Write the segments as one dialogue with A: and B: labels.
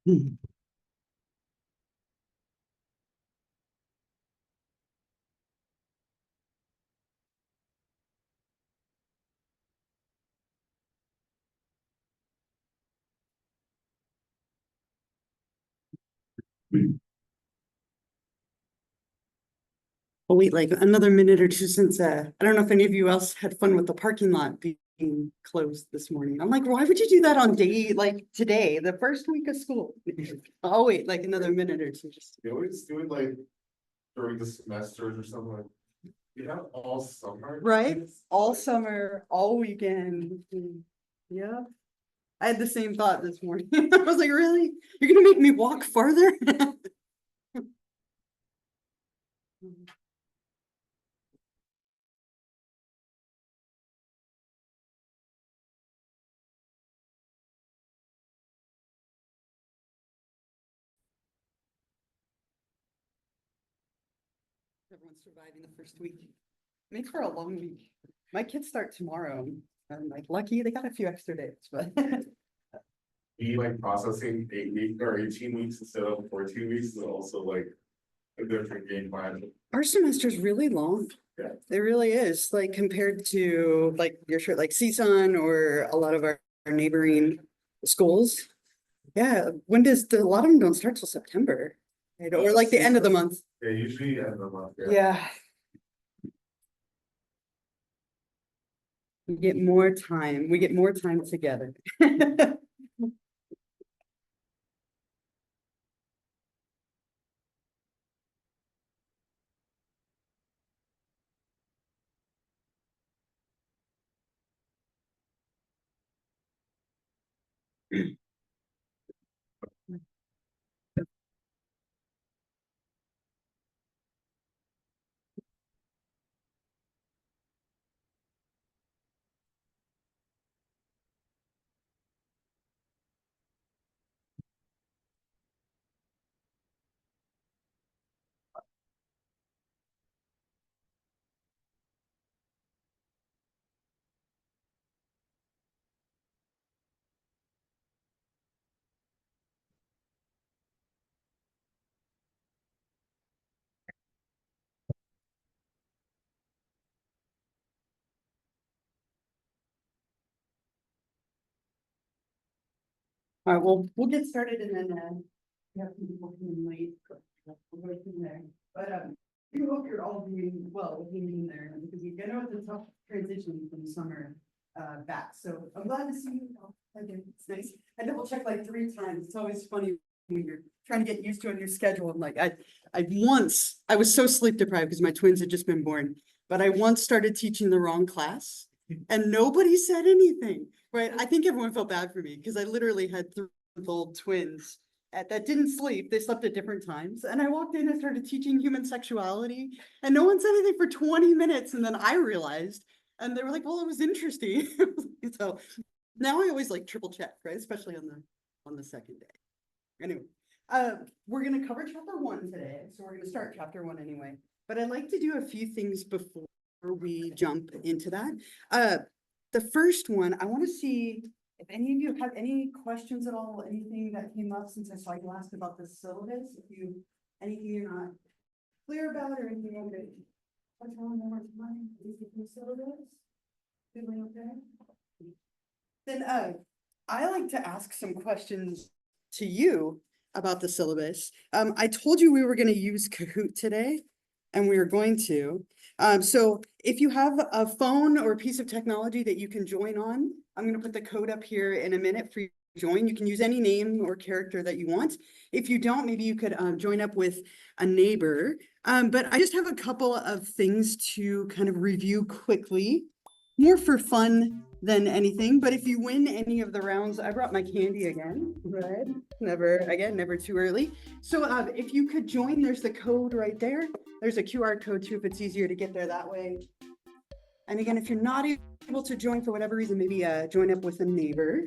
A: We'll wait like another minute or two since I don't know if any of you else had fun with the parking lot being closed this morning. I'm like, why would you do that on day like today, the first week of school? I'll wait like another minute or two. Just
B: They always do it like during the semesters or something like. You have all summer.
A: right, all summer, all weekend. Yeah, I had the same thought this morning. I was like, really? You're gonna make me walk farther? Everyone's surviving the first week. Makes for a long week. My kids start tomorrow. I'm like lucky they got a few extra days, but
B: Be like processing 8 weeks or 18 weeks instead of 14 weeks is also like a different game plan.
A: our semester's really long.
B: Yeah.
A: It really is, like compared to like your shirt, like CSUN or a lot of our neighboring schools. Yeah, when does a lot of them don't start till September, right? Or like the end of the month.
B: Yeah, usually end of the month.
A: Yeah. We get more time. We get more time together. All right, well, we'll get started and then we have some people coming late. We'll go from there. But I do hope you're all doing well with being in there because I know it's a tough transition from summer back. So I'm glad to see you all again. It's nice. I double checked like 3 times. It's always funny when you're trying to get used to a new schedule. I'm like, I was so sleep deprived because my twins had just been born, but I once started teaching the wrong class and nobody said anything. Right, I think everyone felt bad for me because I literally had 3-month-old twins that didn't sleep. They slept at different times. And I walked in and started teaching human sexuality and no one said anything for 20 minutes. And then I realized, and they were like, well, it was interesting. So now I always like triple check, right? Especially on the second day. Anyway, we're gonna cover chapter 1 today. So we're gonna start chapter 1 anyway. But I'd like to do a few things before we jump into that. The first one, I want to see if any of you have any questions at all, anything that came up since I saw you ask about the syllabus, anything you're not clear about or anything you want to touch on one more time, the syllabus? Feeling okay? Then I like to ask some questions to you about the syllabus. I told you we were going to use Kahoot today, and we are going to. So if you have a phone or a piece of technology that you can join on, I'm going to put the code up here in a minute for you to join. You can use any name or character that you want. If you don't, maybe you could join up with a neighbor. But I just have a couple of things to kind of review quickly, more for fun than anything. But if you win any of the rounds, I brought my candy again, right? Never too early. So if you could join, there's the code right there. There's a QR code too, if it's easier to get there that way. And again, if you're not able to join for whatever reason, maybe join up with a neighbor.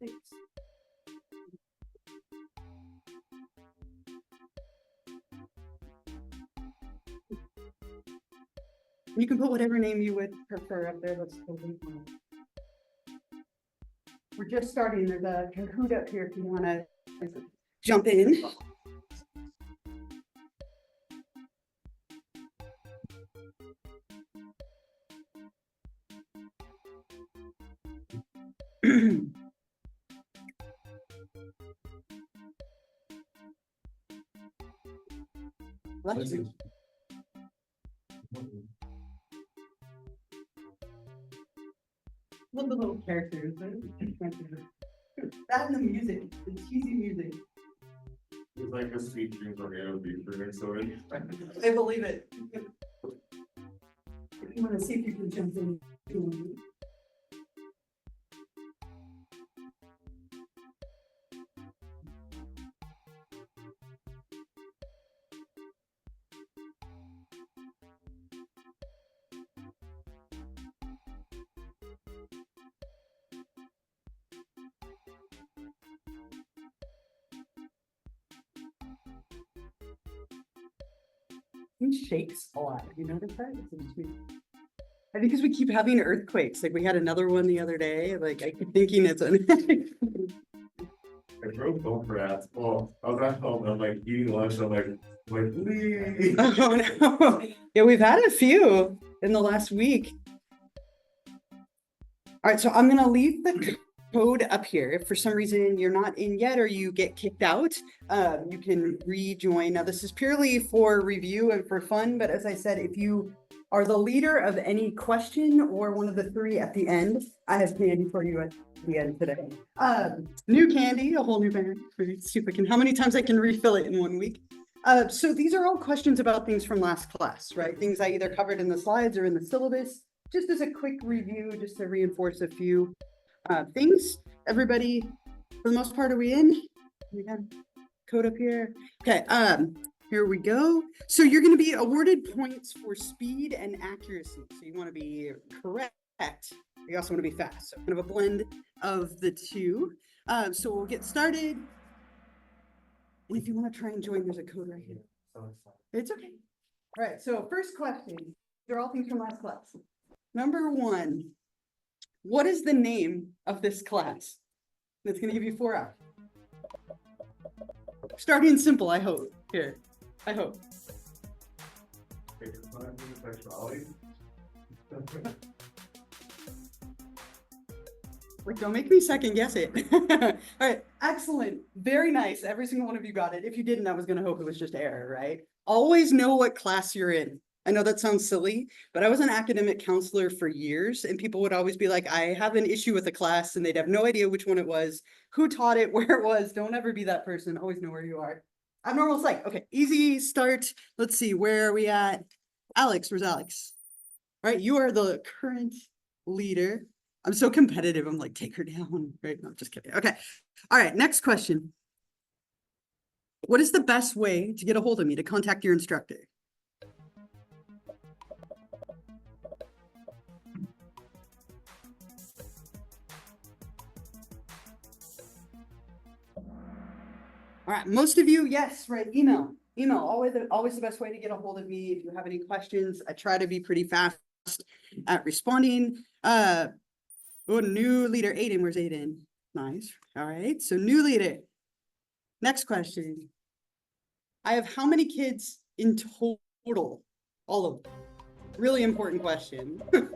A: Thanks. You can put whatever name you would prefer up there. That's totally fine. We're just starting. There's a Kahoot up here if you want to jump in. Bless you. Love the little characters. That and the music, the cheesy music.
B: It's like a sweet dream for me to be for so it.
A: I believe it. You want to see if you can jump in. He shakes a lot. You notice that? I think because we keep having earthquakes. Like we had another one the other day. Like I keep thinking it's an.
B: I drove home for that. Well, I was at home. I'm like eating lunch. I'm like, please.
A: Oh no! Yeah, we've had a few in the last week. All right, so I'm gonna leave the code up here. If for some reason you're not in yet or you get kicked out, you can rejoin. Now this is purely for review and for fun, but as I said, if you are the leader of any question or one of the three at the end, I have candy for you at the end today. New candy, a whole new bag. Let's see if I can, how many times I can refill it in 1 week. So these are all questions about things from last class, right? Things I either covered in the slides or in the syllabus, just as a quick review, just to reinforce a few things. Everybody, for the most part, are we in? We got code up here. Okay, here we go. So you're going to be awarded points for speed and accuracy. So you want to be correct. You also want to be fast. So kind of a blend of the two. So we'll get started. And if you want to try and join, there's a code right here. It's okay. All right, so first question. They're all things from last class. Number 1. What is the name of this class? That's going to give you 4 hours. Starting simple, I hope. Here, I hope. Like, don't make me second guess it. All right, excellent. Very nice. Every single one of you got it. If you didn't, I was going to hope it was just error, right? Always know what class you're in. I know that sounds silly, but I was an academic counselor for years, and people would always be like, I have an issue with a class, and they'd have no idea which one it was, who taught it, where it was. Don't ever be that person. Always know where you are. Abnormal psych. Okay, easy start. Let's see, where are we at? Alex, where's Alex? All right, you are the current leader. I'm so competitive. I'm like, take her down. Right? No, I'm just kidding. Okay. All right, next question. What is the best way to get a hold of me to contact your instructor? All right, most of you, yes, right, email, always the best way to get a hold of me. If you have any questions, I try to be pretty fast at responding. Oh, new leader, Aiden, where's Aiden? Nice, all right, so new leader. Next question. I have how many kids in total? All of them. Really important question. I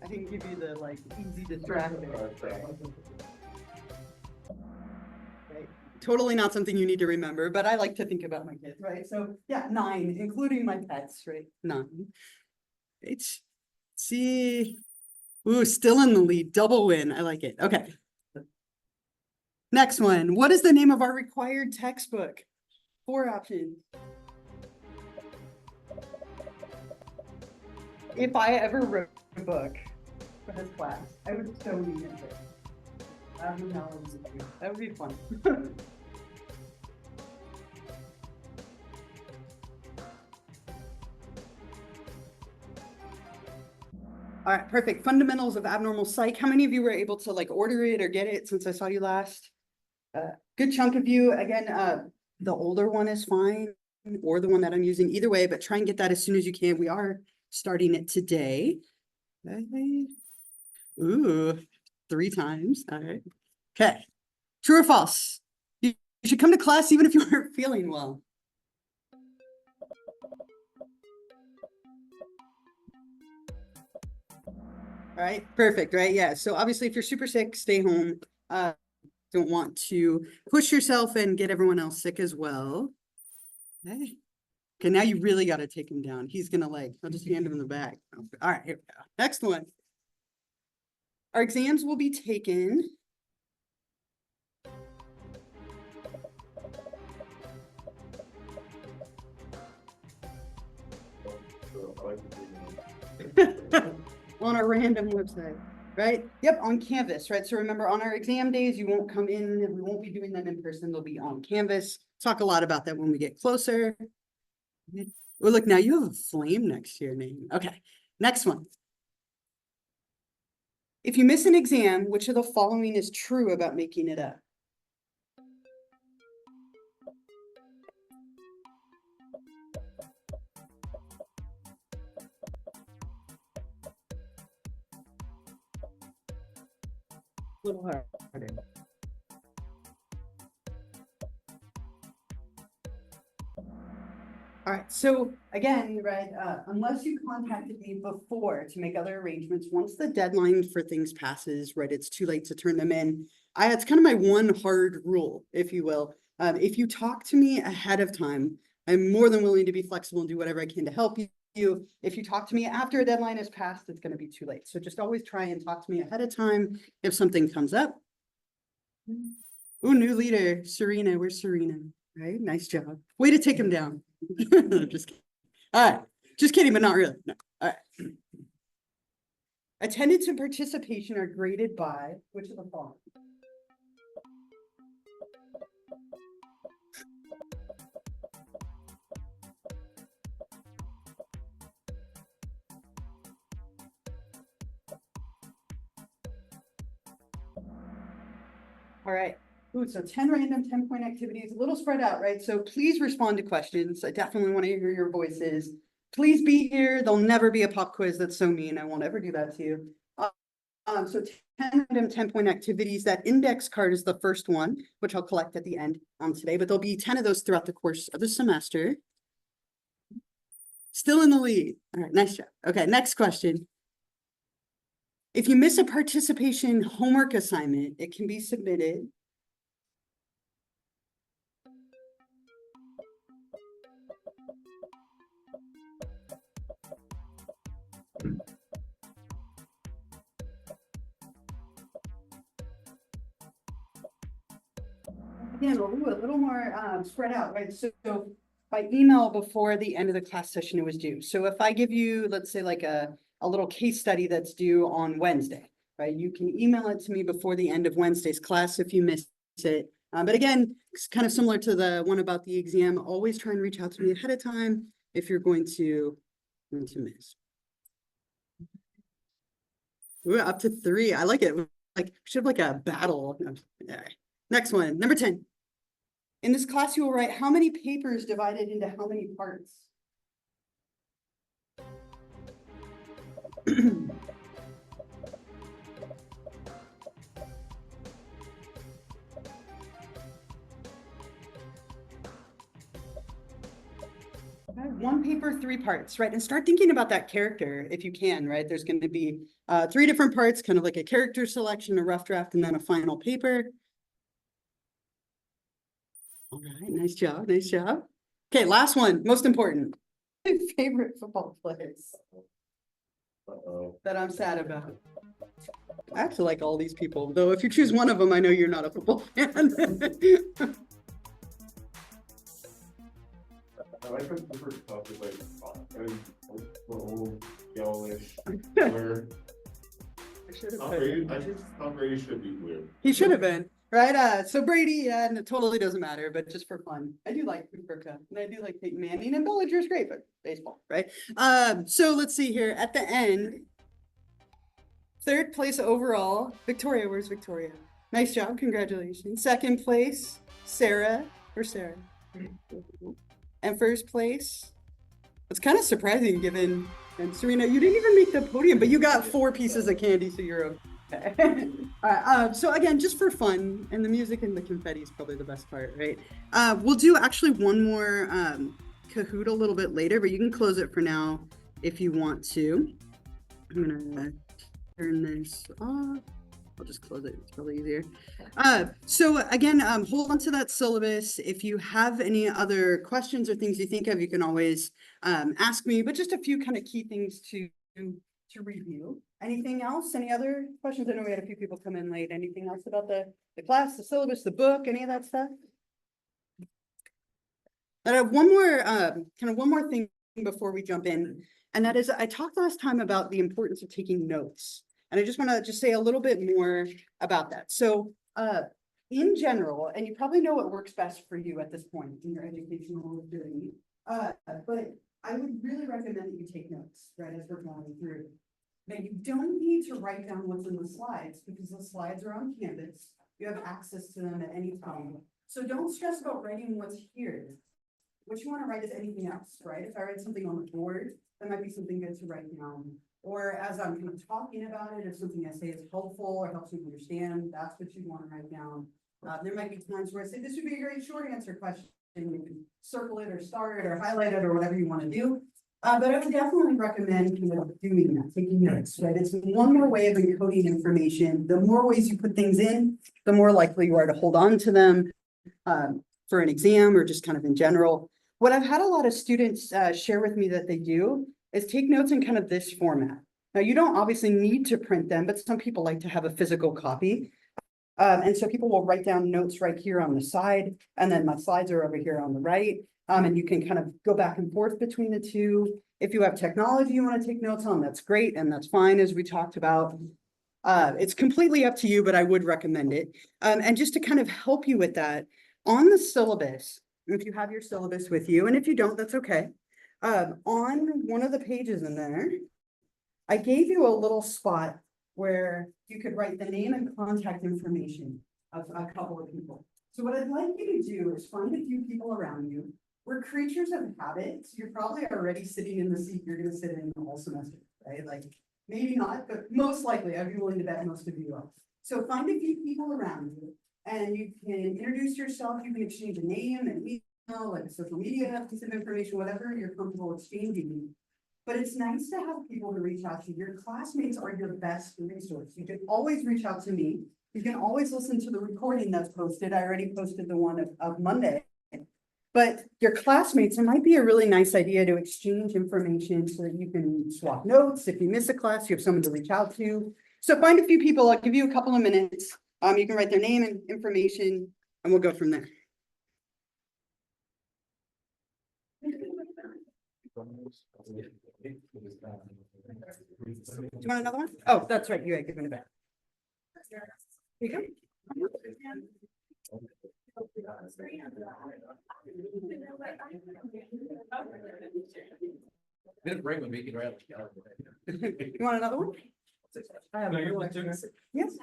A: can give you the like easy distraction. Totally not something you need to remember, but I like to think about my kids, right? So yeah, 9, including my pets, right? 9. Let's see. Ooh, still in the lead, double win. I like it. Okay. Next one. What is the name of our required textbook? 4 options. If I ever wrote a book for this class, I would so need it. That would be fun. All right, perfect. Fundamentals of abnormal psych. How many of you were able to like order it or get it since I saw you last? Good chunk of you. Again, the older one is fine. or the one that I'm using, either way, but try and get that as soon as you can. We are starting it today. Okay. Ooh, 3 times. All right. Okay. True or false? You should come to class even if you aren't feeling well. All right, perfect, right? Yeah, so obviously if you're super sick, stay home. Don't want to push yourself and get everyone else sick as well. Okay, okay, now you really got to take him down. He's gonna I'll just hand him in the back. All right, here we go. Next one. Our exams will be taken. On a random website, right? Yep, on Canvas, right? So remember, on our exam days, you won't come in, we won't be doing them in person, they'll be on Canvas. Talk a lot about that when we get closer. Oh, look, now you have a flame next to your name. Okay, next one. If you miss an exam, which of the following is true about making it up? A little harder. All right, so again, right, unless you contacted me before to make other arrangements, once the deadline for things passes, right, it's too late to turn them in. It's kind of my one hard rule, if you will. If you talk to me ahead of time, I'm more than willing to be flexible and do whatever I can to help you. If you talk to me after a deadline has passed, it's going to be too late. So just always try and talk to me ahead of time if something comes up. Ooh, new leader, Serena. Where's Serena? Right, nice job. Way to take him down. Just kidding. All right, just kidding, but not really. No. All right. Attendance and participation are graded by which of the following? All right. Ooh, so 10 random 10-point activities, a little spread out, right? So please respond to questions. I definitely want to hear your voices. Please be here. There'll never be a pop quiz. That's so mean. I won't ever do that to you. So 10 random 10-point activities. That index card is the first one, which I'll collect at the end today, but there'll be 10 of those throughout the course of the semester. Still in the lead. All right, nice job. Okay, next question. If you miss a participation homework assignment, it can be submitted. Again, a little more spread out, right? So by email before the end of the class session, it was due. So if I give you, let's say like a little case study that's due on Wednesday, right? You can email it to me before the end of Wednesday's class if you miss it. But again, it's kind of similar to the one about the exam. Always try and reach out to me ahead of time if you're going to miss. We're up to 3. I like it. Like, we should have like a battle. All right. Next one, number 10. In this class, you will write how many papers divided into how many parts? Okay, 1 paper, 3 parts, right? And start thinking about that character if you can, right? There's going to be 3 different parts, kind of like a character selection, a rough draft, and then a final paper. All right, nice job, nice job. Okay, last one, most important. My favorite football players that I'm sad about. I actually like all these people, though if you choose one of them, I know you're not a football fan.
B: I like the different stuff is like and old yellowish color. Tom Brady should be blue.
A: He should have been. Right, so Brady, and it totally doesn't matter, but just for fun, I do like Cooper Kupp, and I do like Peyton Manning, and Bellinger's great, but baseball, right? So let's see here, at the end, 3rd place overall, Victoria, where's Victoria? Nice job, congratulations. 2nd place, Sarah, where's Sarah? And first place, it's kind of surprising given, and Serena, you didn't even make the podium, but you got 4 pieces of candy, so you're okay. So again, just for fun, and the music and the confetti is probably the best part, right? We'll do actually one more Kahoot a little bit later, but you can close it for now if you want to. I'm gonna turn this off. I'll just close it, it's probably easier. So again, hold on to that syllabus. If you have any other questions or things you think of, you can always ask me, but just a few kind of key things to review. Anything else? Any other questions? I know we had a few people come in late. Anything else about the class, the syllabus, the book, any of that stuff? I have one more thing before we jump in, and that is I talked last time about the importance of taking notes. And I just want to say a little bit more about that. So in general, and you probably know what works best for you at this point in your educational journey, but I would really recommend that you take notes, right, as we're going through. Now, you don't need to write down what's in the slides because the slides are on Canvas. You have access to them at any time. So don't stress about writing what's here. What you want to write is anything else, right? If I write something on the board, that might be something good to write down. Or as I'm kind of talking about it, if something I say is helpful or helps you understand, that's what you want to write down. There might be times where I say, this would be a great short answer question. You can circle it or star it or highlight it or whatever you want to do. But I would definitely recommend doing that, taking notes, right? It's one more way of encoding information. The more ways you put things in, the more likely you are to hold on to them for an exam or just kind of in general. What I've had a lot of students share with me that they do is take notes in kind of this format. Now, you don't obviously need to print them, but some people like to have a physical copy. And so people will write down notes right here on the side, and then my slides are over here on the right. And you can kind of go back and forth between the two. If you have technology you want to take notes on, that's great, and that's fine, as we talked about. It's completely up to you, but I would recommend it. And just to kind of help you with that, on the syllabus, if you have your syllabus with you, and if you don't, that's okay. On one of the pages in there, I gave you a little spot where you could write the name and contact information of a couple of people. So what I'd like you to do is find a few people around you. We're creatures of habit. So you're probably already sitting in the seat you're going to sit in the whole semester, right? Like maybe not, but most likely I'd be willing to bet most of you are. So find a few people around you and you can introduce yourself. You can exchange a name and email, like a social media piece of information, whatever you're comfortable exchanging. But it's nice to have people to reach out to. Your classmates are your best resource. You can always reach out to me. You can always listen to the recording that's posted. I already posted the one of Monday. But your classmates, it might be a really nice idea to exchange information so that you can swap notes. If you miss a class, you have someone to reach out to. So find a few people. I'll give you a couple of minutes. You can write their name and information, and we'll go from there. Do you want another one? Oh, that's right. You had given it back. Here you go. You want another one? I have another one. Yes.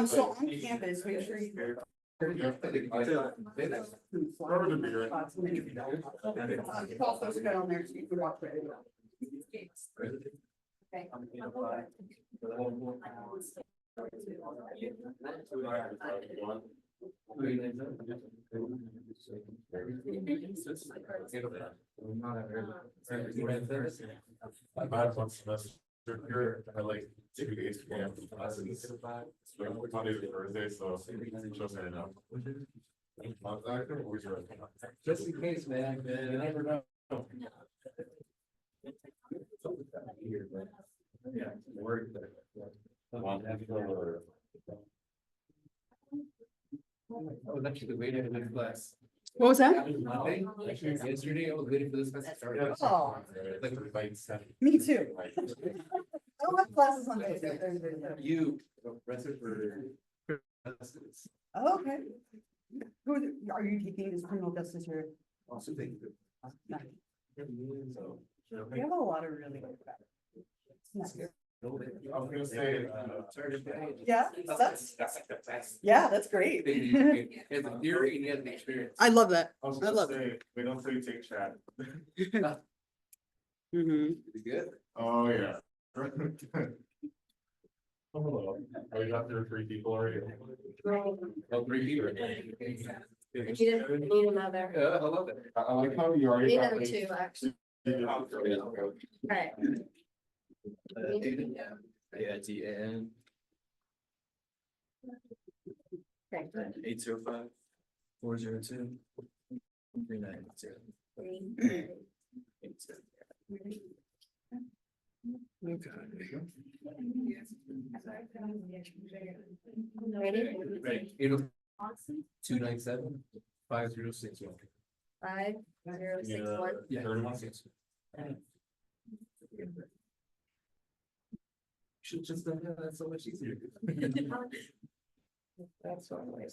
A: So on campus, make sure you.
B: I've had one semester here, I like 2 days to have classes. Monday to Thursday, so just enough.
C: Just in case, man, you never know. Yeah. I was actually waiting for this class.
A: What was that?
C: Monday, actually, yesterday, I was waiting for this class to start.
A: Oh. Me too. I don't have classes on Thursday.
C: You, rest it for.
A: Oh, okay. Who are you taking as criminal justice or?
C: Also think that.
A: No.
C: So.
A: We have a lot of really good. Nice.
B: I was gonna say,
A: Yeah, yeah, that's great.
C: It's a theory and you have the experience.
A: I love that.
B: I was
A: I
B: gonna
A: love it.
B: say, we don't say take chat.
A: Mhm.
C: Good.
B: Oh, yeah. Oh, hello. Oh, you got there 3 people already?
C: Oh, 3 people.
D: You didn't need another.
C: I love it.
B: I like how you already.
D: Need
B: got,
D: another
B: like,
D: 2, actually. Alright.
C: Yeah, TN.
D: Okay.
C: 805 402 390.
D: 3. Ready?
C: Ready. 297 5061.
D: 5061.
C: Yeah.
B: 36.
C: Should just done that, that's so much easier.
D: That's one way.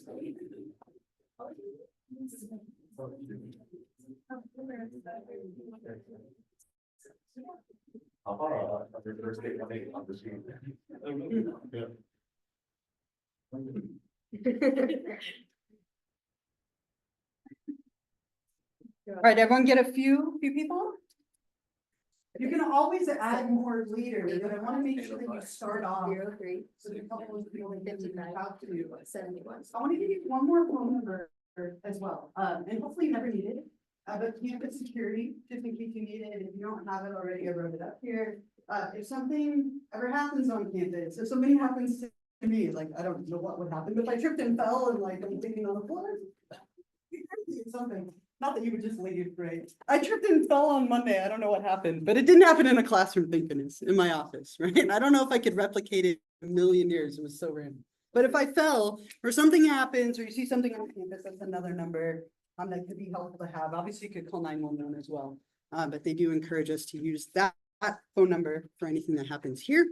B: How about, your first date, on the screen? Yeah.
A: All right, everyone get a few people? You can always add more later, but I want to make sure that you start off.
D: 03
A: So the couple of people that you
D: 59
A: talk to.
D: 71.
A: I want to give you one more phone number as well, and hopefully you never need it. But campus security, just in case you need it, if you don't have it already, I wrote it up here. If something ever happens on campus, if something happens to me, like, I don't know what would happen, but if I tripped and fell and like I'm thinking on the floor. Something, not that you would just leave, right? I tripped and fell on Monday, I don't know what happened, but it didn't happen in a classroom, thank goodness, in my office, right? And I don't know if I could replicate it in a million years, it was so random. But if I fell, or something happens, or you see something on campus, that's another number that could be helpful to have. Obviously, you could call 911 as well. But they do encourage us to use that phone number for anything that happens here.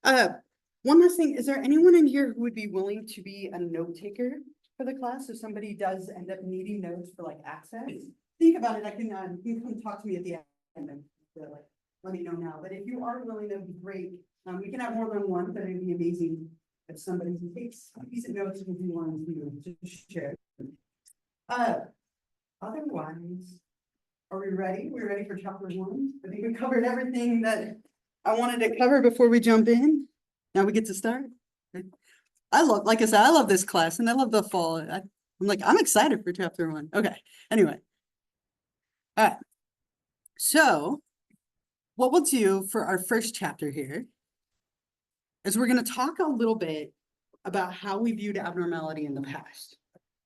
A: One last thing, is there anyone in here who would be willing to be a note taker for the class? If somebody does end up needing notes for like access, think about it. You can come talk to me at the end and like, let me know now. But if you are willing, that would be great. We can have more than one, but it'd be amazing if somebody takes decent notes and do one to share. Otherwise, are we ready? We're ready for chapter 1. I think we covered everything that I wanted to cover before we jump in. Now we get to start. Like I said, I love this class and I love the fall. I'm excited for chapter 1. Okay, anyway. All right. So what we'll do for our first chapter here is we're going to talk a little bit about how we viewed abnormality in the past.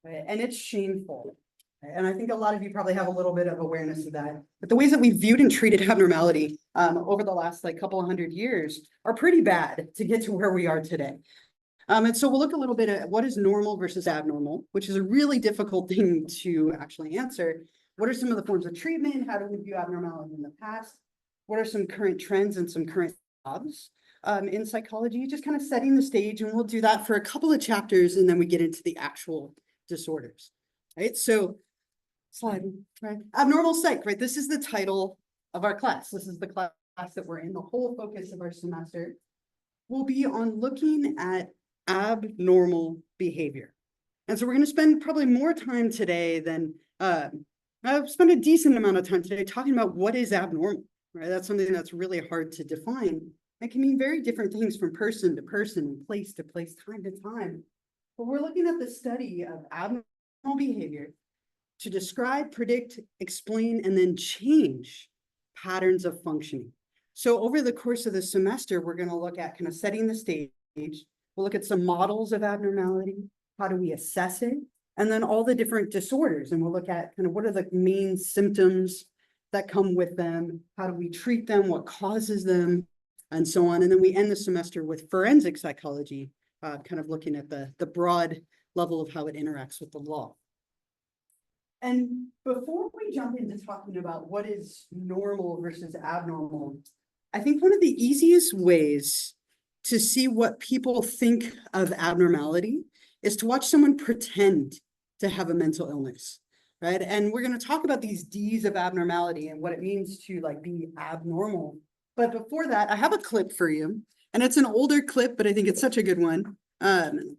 A: Right? And it's shameful. And I think a lot of you probably have a little bit of awareness of that. But the ways that we viewed and treated abnormality over the last couple of 100 years are pretty bad to get to where we are today. And so we'll look a little bit at what is normal versus abnormal, which is a really difficult thing to actually answer. What are some of the forms of treatment? How do we view abnormality in the past? What are some current trends and some current jobs in psychology? Just kind of setting the stage, and we'll do that for a couple of chapters, and then we get into the actual disorders. Right, so slide, right? Abnormal psych, right? This is the title of our class. This is the class that we're in. The whole focus of our semester will be on looking at abnormal behavior. And so we're going to spend probably more time today than I've spent a decent amount of time today talking about what is abnormal, right? That's something that's really hard to define. It can mean very different things from person to person, place to place, time to time. But we're looking at the study of abnormal behavior to describe, predict, explain, and then change patterns of functioning. So over the course of the semester, we're going to look at kind of setting the stage. We'll look at some models of abnormality. How do we assess it? And then all the different disorders. And we'll look at kind of what are the main symptoms that come with them? How do we treat them? What causes them? And so on. And then we end the semester with forensic psychology, kind of looking at the broad level of how it interacts with the law. And before we jump into talking about what is normal versus abnormal, I think one of the easiest ways to see what people think of abnormality is to watch someone pretend to have a mental illness, right? And we're going to talk about these D's of abnormality and what it means to like be abnormal. But before that, I have a clip for you, and it's an older clip, but I think it's such a good one.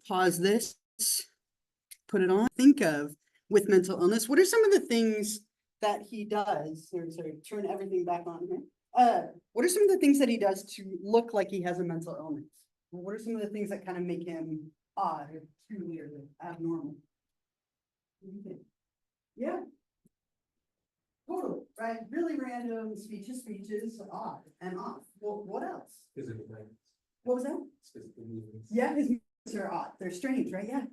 A: Pause this, put it on. Think of with mental illness, what are some of the things that he does? Sorry, turn everything back on here. What are some of the things that he does to look like he has a mental illness? What are some of the things that kind of make him odd or truly or abnormal? What do you think? Yeah. Totally, right? Really random speeches, odd and off. Well, what else? What was that? Yeah, his movements are odd. They're strange, right? Yeah.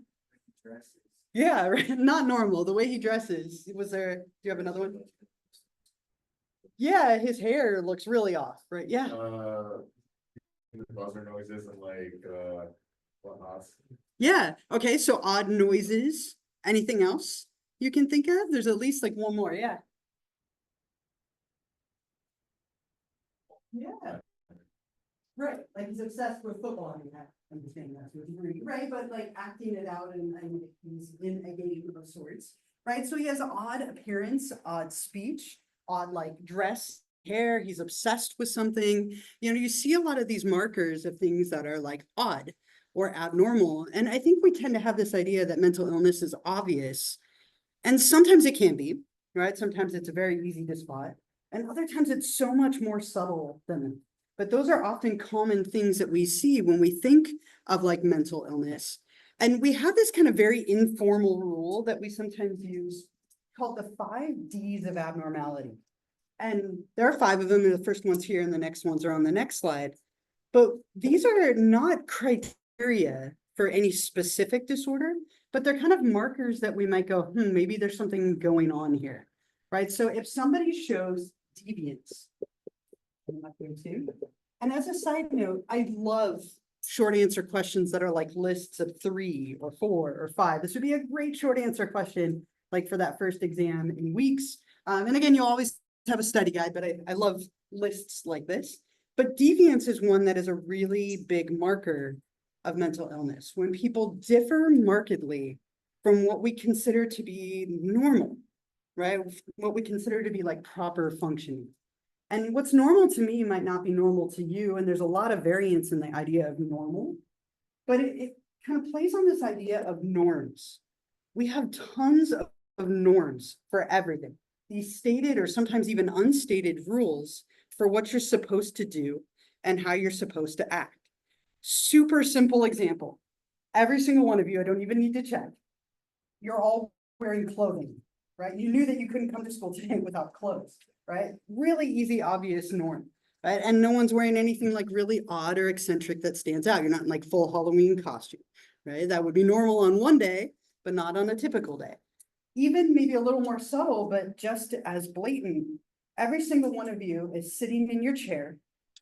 A: Yeah, right. Not normal. The way he dresses. Do you have another one? Yeah, his hair looks really off, right? Yeah.
B: Buzzer noises and like, whatnot.
A: Yeah. Okay. So odd noises. Anything else you can think of? There's at least like one more. Yeah. Yeah. Right. Like he's obsessed with football. I mean, I understand that to a degree, right? But like acting it out and he's in a game of sorts, right? So he has odd appearance, odd speech, odd like dress, hair. He's obsessed with something. You know, you see a lot of these markers of things that are like odd or abnormal. And I think we tend to have this idea that mental illness is obvious. And sometimes it can be, right? Sometimes it's very easy to spot. And other times it's so much more subtle than that. But those are often common things that we see when we think of like mental illness. And we have this kind of very informal rule that we sometimes use called the 5 Ds of abnormality. And there are 5 of them. The first one's here and the next ones are on the next slide. But these are not criteria for any specific disorder, but they're kind of markers that we might go, maybe there's something going on here, right? So if somebody shows deviance, and as a side note, I love short answer questions that are like lists of 3 or 4 or 5. This would be a great short answer question, like for that first exam in weeks. And again, you'll always have a study guide, but I love lists like this. But deviance is one that is a really big marker of mental illness. When people differ markedly from what we consider to be normal, right? What we consider to be like proper functioning. And what's normal to me might not be normal to you. And there's a lot of variance in the idea of normal, but it kind of plays on this idea of norms. We have tons of norms for everything. These stated or sometimes even unstated rules for what you're supposed to do and how you're supposed to act. Super simple example. Every single one of you, I don't even need to check. You're all wearing clothing, right? You knew that you couldn't come to school today without clothes. Right? Really easy, obvious norm, right? And no one's wearing anything like really odd or eccentric that stands out. You're not in like full Halloween costume, right? That would be normal on one day, but not on a typical day. Even maybe a little more subtle, but just as blatant. Every single one of you is sitting in your chair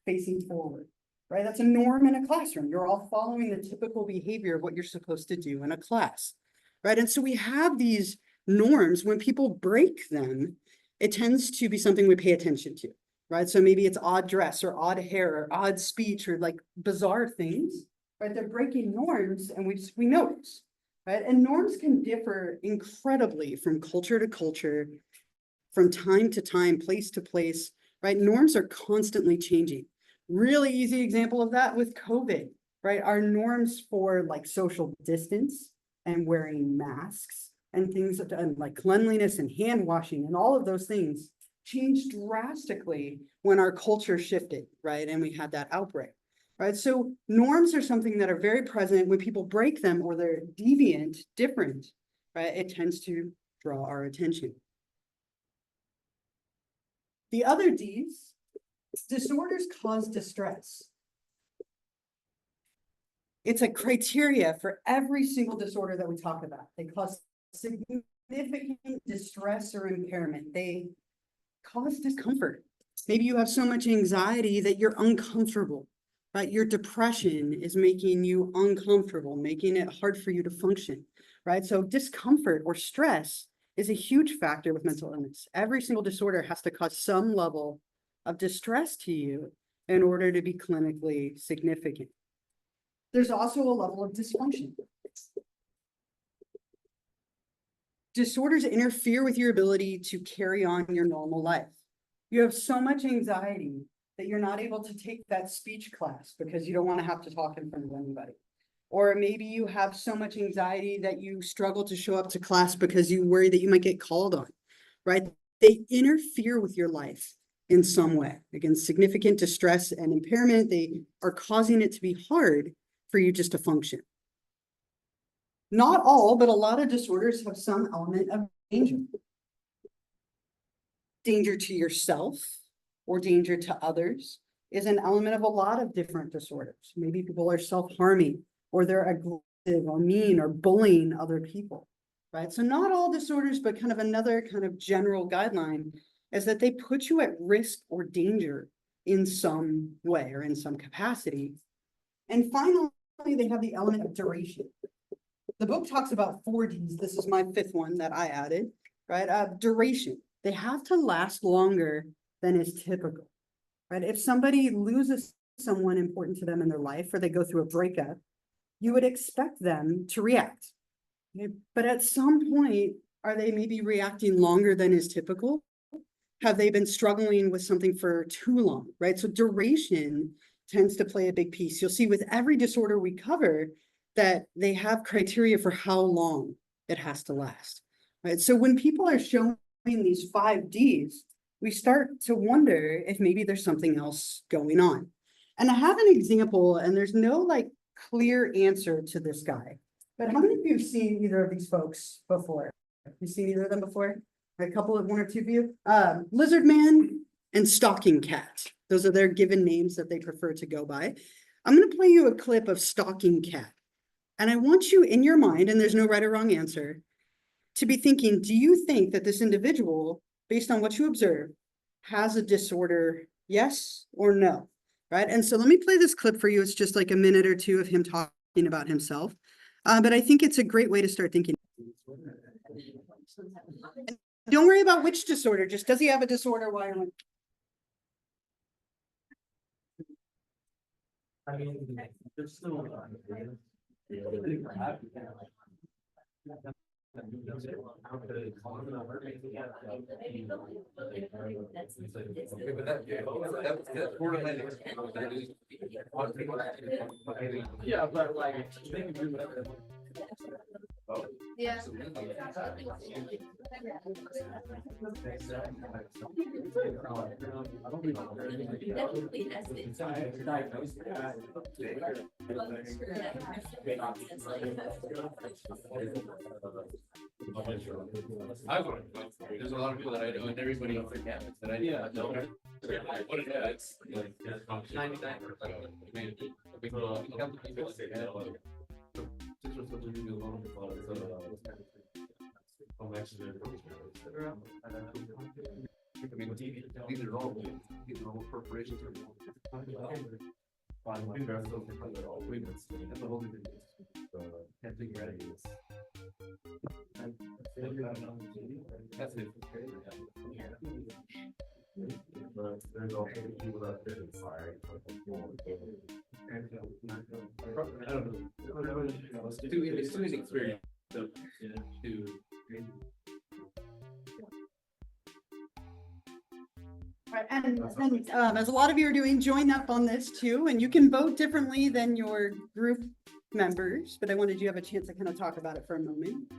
A: facing forward, right? That's a norm in a classroom. You're all following the typical behavior of what you're supposed to do in a class, right? And so we have these norms. When people break them, it tends to be something we pay attention to, right? So maybe it's odd dress or odd hair or odd speech or like bizarre things, right? They're breaking norms and we notice, right? And norms can differ incredibly from culture to culture, from time to time, place to place, right? Norms are constantly changing. Really easy example of that with COVID, right? Our norms for like social distance and wearing masks and things like cleanliness and hand washing and all of those things changed drastically when our culture shifted, right? And we had that outbreak, right? So norms are something that are very present. When people break them or they're deviant, different, right? It tends to draw our attention. The other Ds, disorders cause distress. It's a criteria for every single disorder that we talk about. They cause significant distress or impairment. They cause discomfort. Maybe you have so much anxiety that you're uncomfortable, right? Your depression is making you uncomfortable, making it hard for you to function, right? So discomfort or stress is a huge factor with mental illness. Every single disorder has to cause some level of distress to you in order to be clinically significant. There's also a level of dysfunction. disorders interfere with your ability to carry on your normal life. You have so much anxiety that you're not able to take that speech class because you don't want to have to talk in front of anybody. Or maybe you have so much anxiety that you struggle to show up to class because you worry that you might get called on, right? They interfere with your life in some way. Again, significant distress and impairment, they are causing it to be hard for you just to function. Not all, but a lot of disorders have some element of danger. Danger to yourself or danger to others is an element of a lot of different disorders. Maybe people are self-harming, or they're aggressive or mean or bullying other people, right? So not all disorders, but kind of another kind of general guideline is that they put you at risk or danger in some way or in some capacity. And finally, they have the element of duration. The book talks about 4 Ds. This is my 5th one that I added, right? Duration. They have to last longer than is typical, right? If somebody loses someone important to them in their life, or they go through a breakup, you would expect them to react. Okay? But at some point, are they maybe reacting longer than is typical? Have they been struggling with something for too long, right? So duration tends to play a big piece. You'll see with every disorder we cover that they have criteria for how long it has to last, right? So when people are showing these 5 Ds, we start to wonder if maybe there's something else going on. And I have an example, and there's no like clear answer to this guy, but how many of you have seen either of these folks before? Have you seen either of them before? A couple of 1 or 2 of you? Lizard Man and Stalking Cat. Those are their given names that they prefer to go by. I'm going to play you a clip of Stalking Cat. And I want you in your mind, and there's no right or wrong answer, to be thinking, do you think that this individual, based on what you observe, has a disorder, yes or no? Right? And so let me play this clip for you. It's just like a minute or 2 of him talking about himself. But I think it's a great way to start thinking. And don't worry about which disorder, just does he have a disorder? Why or
C: I mean, there's still. Yeah, but like.
D: Yeah.
C: There's a lot of people that I know, and everybody else in campus that I know. What it is, like 99%. I mean, these are all corporations. Can't figure out this. That's it.
B: But there's also people that fit inside.
C: I don't know. It's too inexperienced. So, to.
A: Right, and as a lot of you are doing, join up on this too, and you can vote differently than your group members, but I wanted you to have a chance to kind of talk about it for a moment.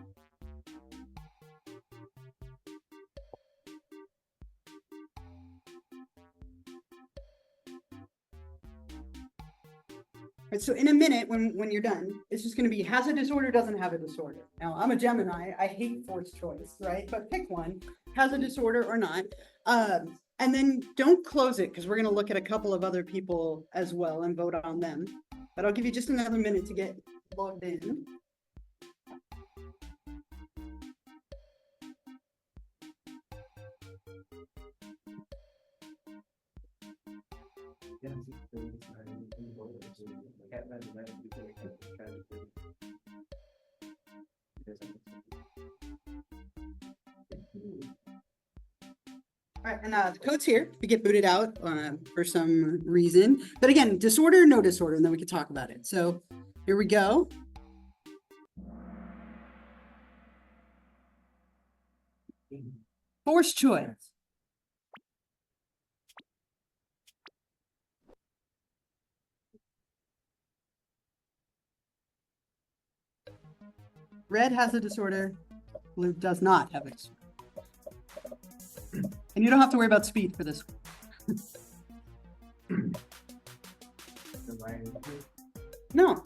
A: Right, so in a minute, when you're done, it's just going to be has a disorder, doesn't have a disorder. Now, I'm a Gemini. I hate forced choice, right? But pick one, has a disorder or not. And then don't close it because we're going to look at a couple of other people as well and vote on them. But I'll give you just another minute to get logged in. All right, and the code's here. We get booted out for some reason. But again, disorder, no disorder, and then we can talk about it. So here we go. Forced choice. Red has a disorder, blue does not have a disorder. And you don't have to worry about speed for this. No,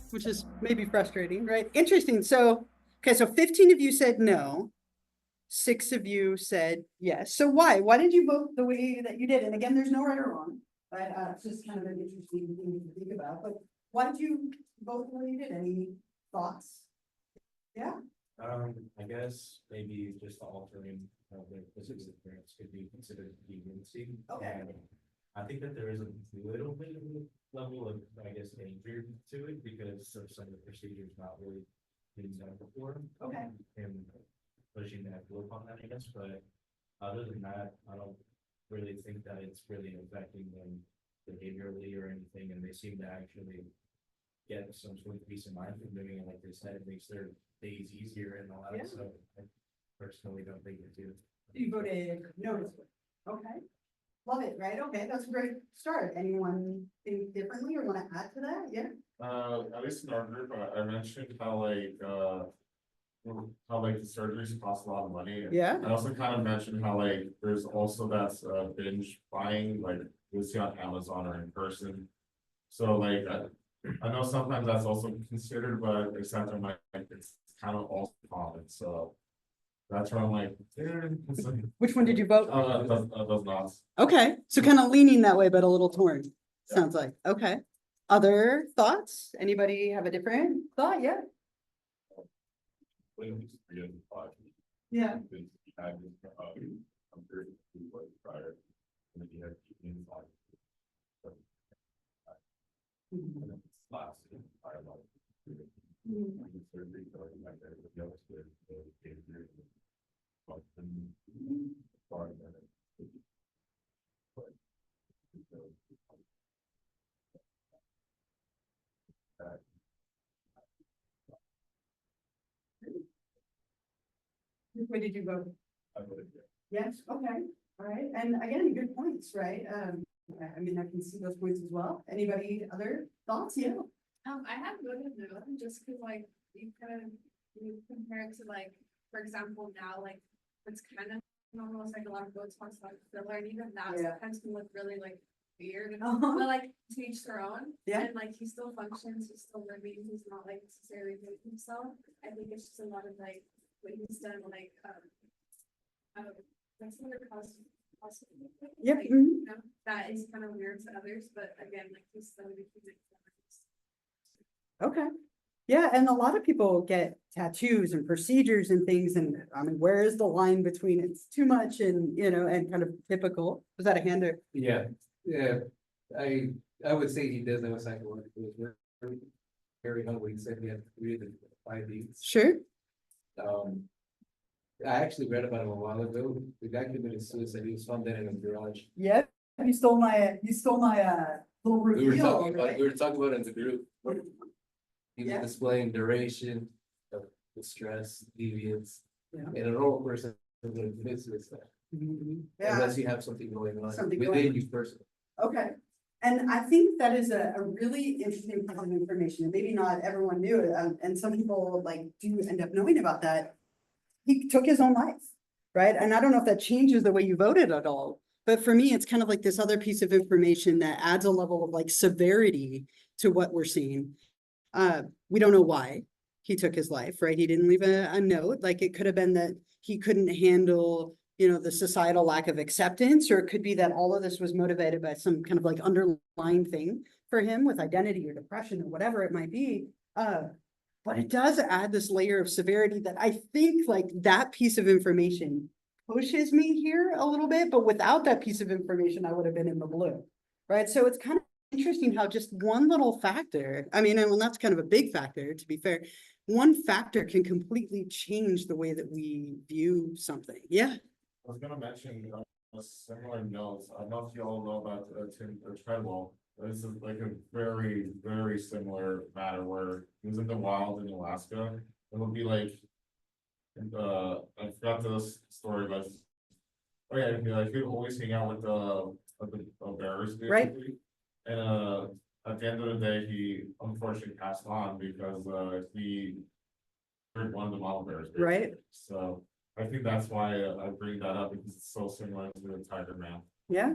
A: which is maybe frustrating, right? Interesting. So, okay, so 15 of you said no. 6 of you said yes. So why? Why did you vote the way that you did? And again, there's no right or wrong, but it's just kind of an interesting thing to think about. But why did you vote the way you did? Any thoughts? Yeah.
E: I guess maybe just the altering of the physics of parents could be considered leniency.
A: Okay.
E: And I think that there is a little bit of a level of, I guess, danger to it because of some of the procedures not really being done before.
A: Okay.
E: And pushing that loop on that, I guess, but other than that, I don't really think that it's really affecting them behaviorally or anything, and they seem to actually get some sort of peace of mind from doing it, like they said, it makes their days easier and all
A: Yeah.
E: that, so I personally don't think it do.
A: You voted no. Okay. Love it, right? Okay, that's a great start. Anyone think differently or want to add to that? Yeah.
B: At least in our group, I mentioned how like the surgeries cost a lot of money.
A: Yeah.
B: I also kind of mentioned how like there's also that binge buying, like we see on Amazon or in person. So like I know sometimes that's also considered, but except I'm like it's kind of also common. So that's where I'm like, it's like,
A: Which one did you vote?
B: those not.
A: Okay, so kind of leaning that way, but a little torn, sounds like. Okay. Other thoughts? Anybody have a different thought? Yeah. Yeah. Which way did you vote? Yes, okay, all right, and again, good points, right? I mean, I can see those points as well. Anybody other thoughts? Yeah.
F: I have voted no, just cause like, you compare it to like, for example, now, like, it's kind of almost like a lot of votes want like filler, and even that
A: Yeah.
F: sometimes can look really like weird,
A: Uh-huh.
F: but like, to each their own.
A: Yeah.
F: And like, he still functions, he's still living, he's not like necessarily doing himself. I think it's just a lot of like, what he's done, like, that's another cause.
A: Yep,
F: Like,
A: mhm.
F: you know, that is kind of weird to others, but again, like, he's still a human.
A: Okay. Yeah, and a lot of people get tattoos and procedures and things, and I mean, where is the line between it's too much and, you know, and kind of typical? Was that a hand or?
C: Yeah, yeah, I would say he does have a psychological, very hungry, he said he had 3 to 5 weeks.
A: Sure.
C: I actually read about him a while ago, the guy committed suicide, he was found dead in a garage.
A: Yep, you stole my little
C: We were
A: reveal.
C: talking about,
A: right?
C: we were talking about it in the group. He was
A: Yeah.
C: displaying duration of distress, deviance,
A: Yeah.
C: and a normal person would commit suicide,
A: Mhm. Yeah,
C: unless you have something going on
A: Something
C: within
A: going on.
C: you personally.
A: okay. And I think that is a really interesting piece of information. Maybe not everyone knew it, and some people like do end up knowing about that. He took his own life, right? And I don't know if that changes the way you voted at all. But for me, it's kind of like this other piece of information that adds a level of like severity to what we're seeing. We don't know why he took his life, right? He didn't leave a note. Like it could have been that he couldn't handle, you know, the societal lack of acceptance, or it could be that all of this was motivated by some kind of like underlying thing for him with identity or depression or whatever it might be. But it does add this layer of severity that I think like that piece of information pushes me here a little bit, but without that piece of information, I would have been in the blue, right? So it's kind of interesting how just one little factor, I mean, and well, that's kind of a big factor, to be fair, one factor can completely change the way that we view something. Yeah.
B: I was gonna mention a similar note. I don't know if you all know about Tim Treadwell. This is like a very, very similar matter where he was in the wild in Alaska. It would be like And, I forgot this story, but. Oh yeah, he would always hang out with the bears,
A: Right.
B: basically. And, at the end of the day, he unfortunately passed on because, he. Hurt one of the mama bears. basically.
A: Right.
B: So, I think that's why I bring that up, because it's so similar to the Tiger Man.
A: Yeah,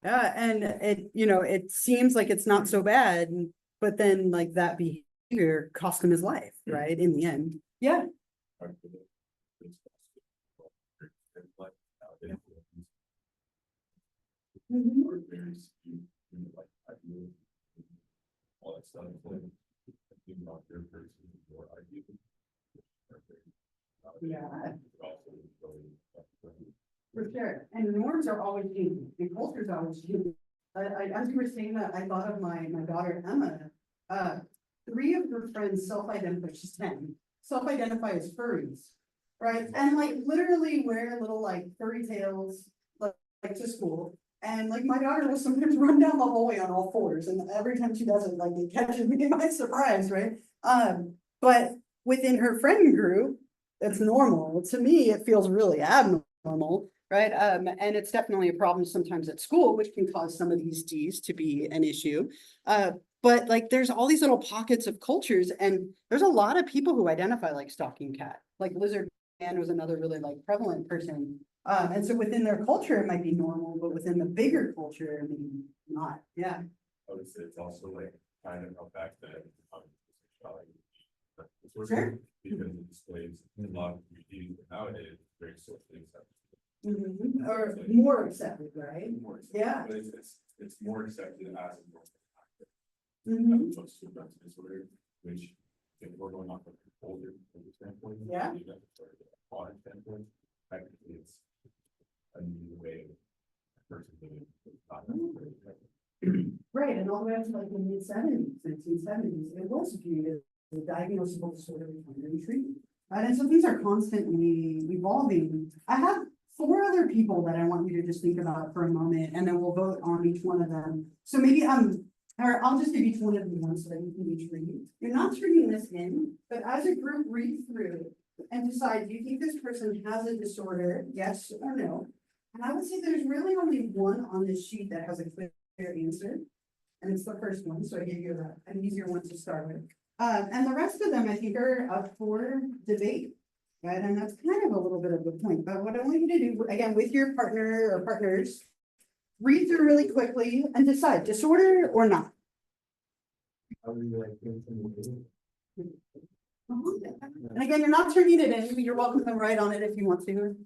A: yeah, and it, it seems like it's not so bad, but then like that behavior cost him his life, right, in the end. Yeah,
B: All that stuff.
A: Yeah. For sure, and norms are always changing, and cultures are always changing. As you were saying that, I thought of my daughter Emma. Three of her friends self-identify, she's 10, self-identify as furries. Right, and like literally wear little like furry tails, like to school. And like my daughter will sometimes run down the hallway on all fours, and every time she does it, like it catches me by surprise, right? But within her friend group, it's normal. To me, it feels really abnormal, right? And it's definitely a problem sometimes at school, which can cause some of these Ds to be an issue. But like there's all these little pockets of cultures, and there's a lot of people who identify like stalking cat, like lizard man was another really like prevalent person. And so within their culture, it might be normal, but within the bigger culture, maybe not. Yeah.
B: I would say it's also like kind of a fact that, sexuality.
A: Sure.
B: Because it displays a lot of communities nowadays, very socially accepted.
A: Or more accepted, right?
B: More accepted,
A: Yeah.
B: But it's more accepted as a normal factor.
A: Mhm.
B: As opposed to mental disorder, which if we're going off of older standpoint.
A: Yeah.
B: Even sort of a modern standpoint, technically it's a new way of a person living. It's not necessarily effective.
A: Right, and all the way up to like the mid-70s, 1970s, it was viewed as a diagnosable disorder and treatment. Right, and so things are constantly evolving. I have four other people that I want you to just think about for a moment, and then we'll vote on each one of them. So maybe or I'll just give each one of you one so that you can each read. You're not turning this in, but as a group, read through and decide, do you think this person has a disorder, yes or no? And I would say there's really only one on this sheet that has a clear answer. And it's the first one, so I gave you an easier one to start with. And the rest of them, I think, are up for debate. Right, and that's kind of a little bit of the point, but what I want you to do, again, with your partner or partners, read through really quickly and decide disorder or not. And again, you're not turning it in, you're welcome to write on it if you want to.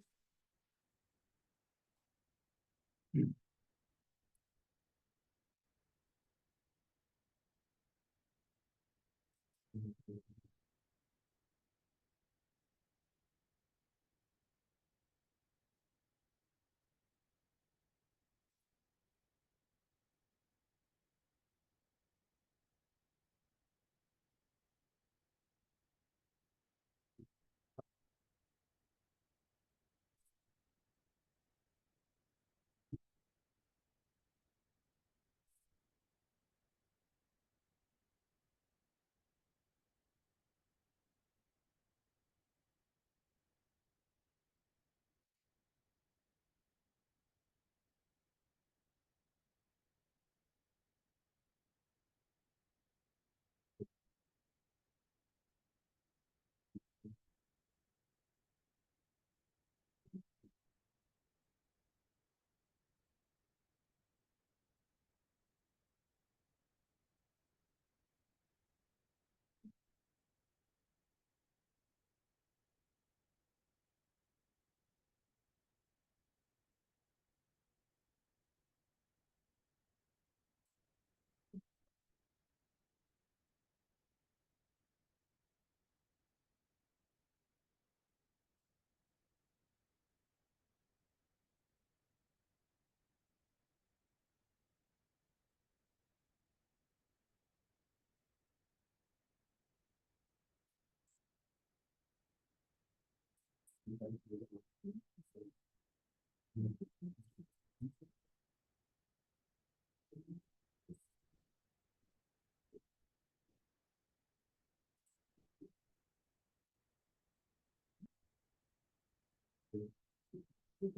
D: I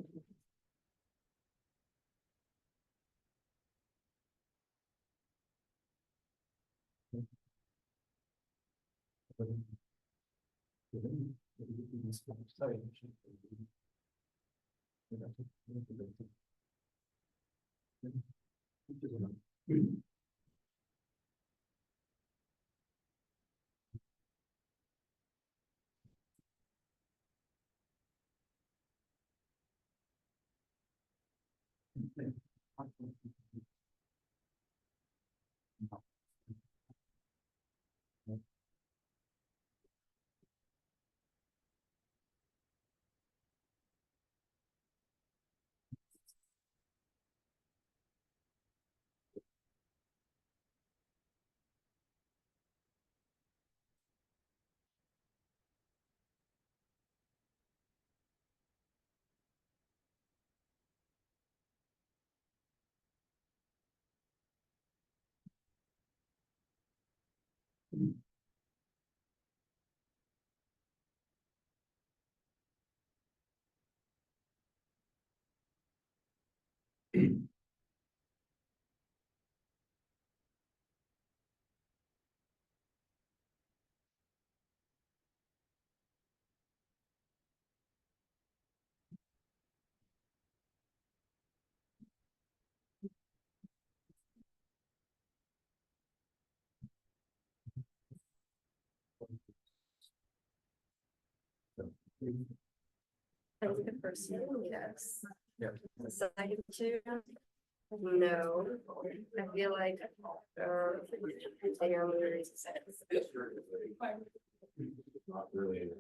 D: think the first one, yes.
B: Yeah.
D: The second two, no. I feel like, they are really sad.
B: Not really.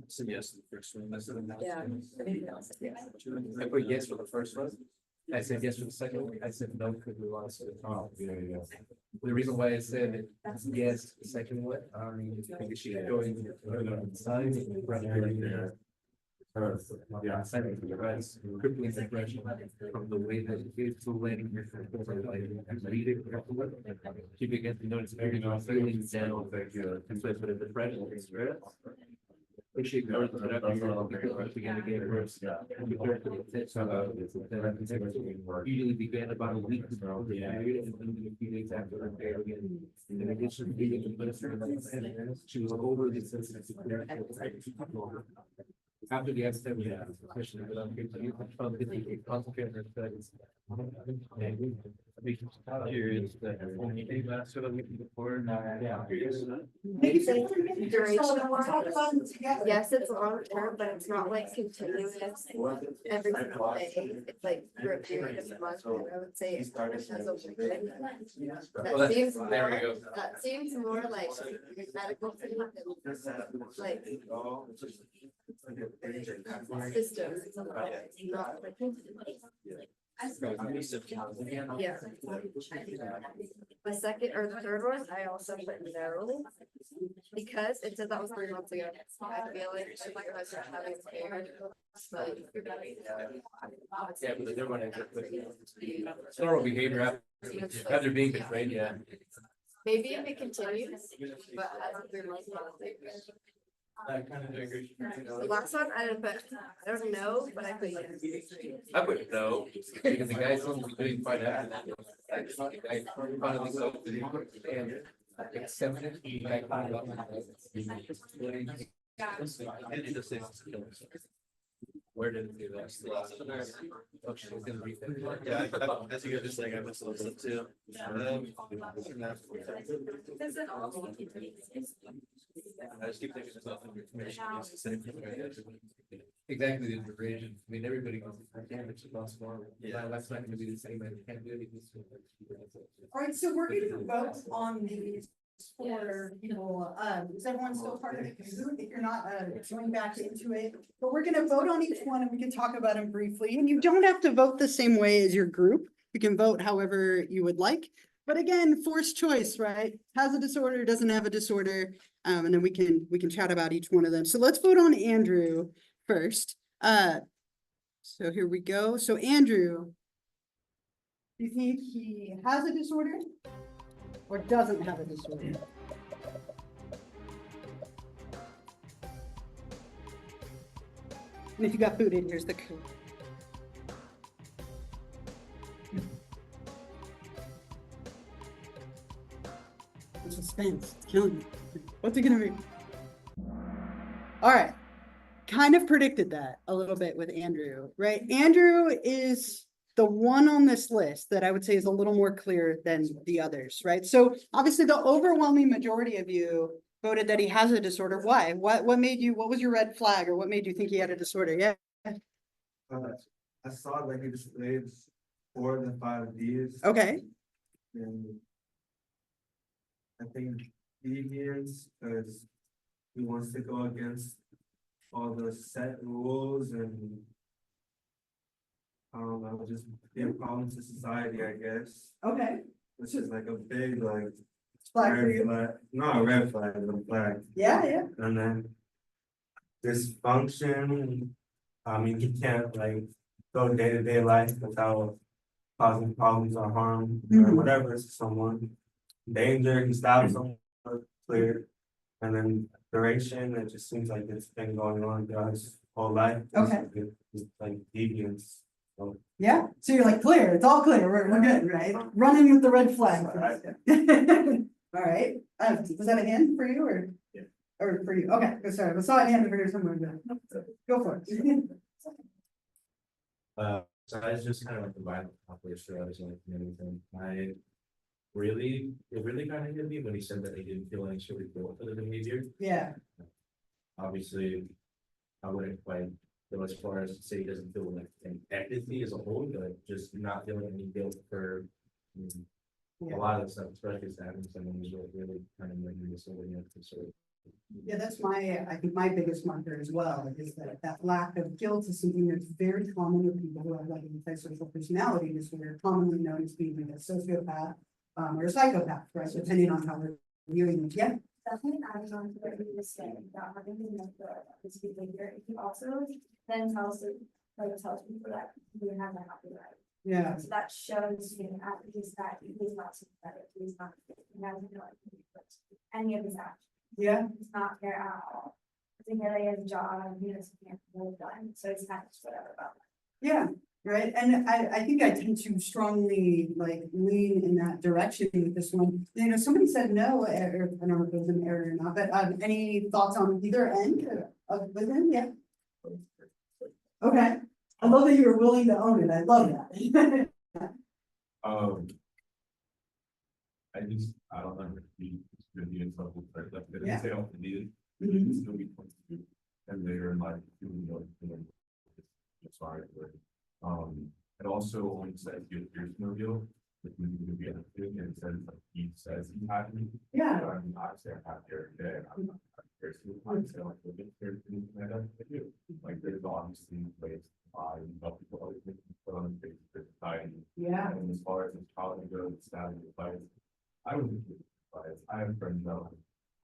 C: So yes, the first one.
D: Yeah. Everything else, yes.
C: I put yes for the first one. I said yes for the second one. I said no because we lost it.
B: Oh, yeah, yeah.
C: The reason why I said yes, the second one, because she going inside.
B: Yeah.
C: Crippling depression from the way that it is to letting her read it. She began to notice very feelings down. And so for the depression and stress. If she ignores it, it began to get worse. Usually began about a week before the period and then a few days after her period again. In addition to being a she was overly sensitive to clear. After the accident, we had a question, but I'm going to use the phone to concentrate on her studies. Periods that only came last so that we can afford.
D: Yes, it's long term, but it's not like continuous every single day. It's like for a period of a month, I would say. It has a weekend. That seems more,
C: There we go.
D: that seems more like medical thing than like systems. Not like. Yeah. The second or the third one, I also put no, because it said that was 3 months ago. I feel like if I was having care, but.
C: Yeah, but the other one, thorough behavior after being betrayed, yeah.
D: Maybe if it continues, but as of 3 months. The last one, I don't know, but I put yes.
C: I put no, because the guy's supposed to be doing fine after that. The guy finally goes and accepted it. The guy finally got Where did it do that? Oh, she was gonna read that.
G: Yeah, as you guys just saying, I missed a little bit too. I just keep thinking about information.
C: Exactly, the integration. I mean, everybody goes, damage across more.
G: Yeah.
C: That's not gonna be the same. I can't do anything.
A: All right, so we're going to vote on these for people. Is everyone still part of the group? If you're not, join back into it. But we're gonna vote on each one and we can talk about them briefly. And you don't have to vote the same way as your group. You can vote however you would like. But again, forced choice, right? Has a disorder, doesn't have a disorder. And then we can chat about each one of them. So let's vote on Andrew first. So here we go. So Andrew, do you think he has a disorder or doesn't have a disorder? And if you got food in, here's the code. The suspense, it's killing me. What's it gonna be? All right, kind of predicted that a little bit with Andrew, right? Andrew is the one on this list that I would say is a little more clear than the others, right? So obviously the overwhelming majority of you voted that he has a disorder. Why? What made you, what was your red flag, or what made you think he had a disorder? Yeah.
H: I saw like he displayed 4 of the 5 Ds.
A: Okay.
H: And I think deviance, because he wants to go against all the set rules and I would just be a problem to society, I guess.
A: Okay.
H: Which is like a big like
A: Flag for
H: red
A: you.
H: flag, not a red flag, but a flag.
A: Yeah, yeah.
H: And then dysfunction, I mean, you can't like go day-to-day life without causing problems or harm or
A: Mhm.
H: whatever to someone. Danger, you stop someone, clear. And then duration, it just seems like it's been going on throughout his whole life.
A: Okay.
H: It's like deviance. So,
A: Yeah, so you're like, clear, it's all clear, we're good, right? Running with the red flag. All right, was that a hand for you or?
E: Yeah.
A: Or for you, okay, sorry, I saw a hand over here somewhere, go for it.
E: So I was just kind of like the violent population, I was like, anything, it really kind of hit me when he said that he didn't feel any sort of guilt for the behavior.
A: Yeah,
E: Obviously, I wouldn't quite go as far as to say he doesn't feel like an empathy as a whole, but just not feeling any guilt for
A: Yeah.
E: a lot of the stuff, especially as having someone who's really kind of making this over the sort of.
A: yeah, that's I think my biggest marker as well, is that lack of guilt is something that's very common with people who have like antisocial personality disorder, commonly known as being like a sociopath or a psychopath, right, depending on how we're viewing it, yeah.
I: Definitely adding on to what you were saying about having to know this behavior, he also then tells people that we have a happy life.
A: Yeah,
I: So that shows you at least that he's not sympathetic, he's not, he has no any of his actions.
A: yeah,
I: He's not there at all. I think that he has a job, he doesn't get work done, so it's kind of just whatever about that.
A: yeah, right, and I think I tend to strongly like lean in that direction with this one. You know, somebody said no, or I don't know if it was an error or not, but any thoughts on either end of with him, yeah? Okay, I love that you were willing to own it, I love that.
B: I don't know if he's gonna be in trouble, but like, they
A: Yeah.
B: didn't say off the needed,
A: Mhm.
B: it's still be 22. And later in life, it's sorry, but, it also only says here's no deal. If we need to be a thing, and it says, like, he says he had me.
A: Yeah.
B: I'm obviously I'm not there today, I'm not there to, I'm still like, living here, and I do, like, there's obviously ways to buy, and help people, other things, put on the things for society.
A: Yeah,
B: And as far as the college goes, stabbing advice, I would give advice. I have friends that are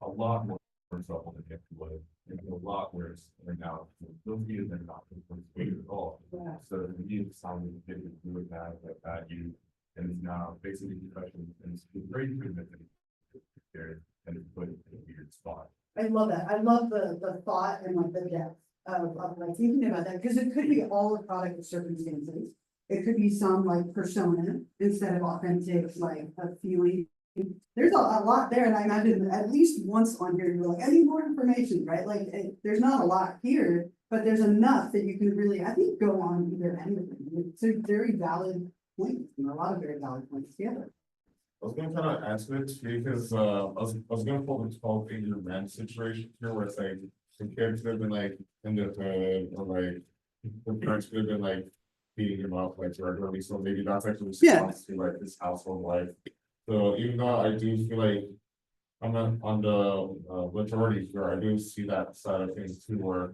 B: a lot more trouble than if you would, and a lot worse right now. Those views are not at all.
A: Yeah.
B: So the view sounded that you would have like that you and is now basically depression and it's very primitive. And it's put in a weird spot.
A: I love that, I love the thought and like the depth of like thinking about that, because it could be all a product of circumstances. It could be some like persona instead of authentic, like a feeling. There's a lot there, and I imagine at least once on here, you're like, I need more information, right? Like, there's not a lot here, but there's enough that you can really, I think, go on either end of it. It's a very valid point, and a lot of very valid points together.
B: I was gonna kind of answer it because I was gonna pull the 12-year man situation here where it's like the kids could have been like in the hood or like the parents could have been like beating him up like regularly. So maybe that's actually
A: Yeah.
B: response to like this household life. So even though I do feel like I'm on the majority here, I do see that side of things too, where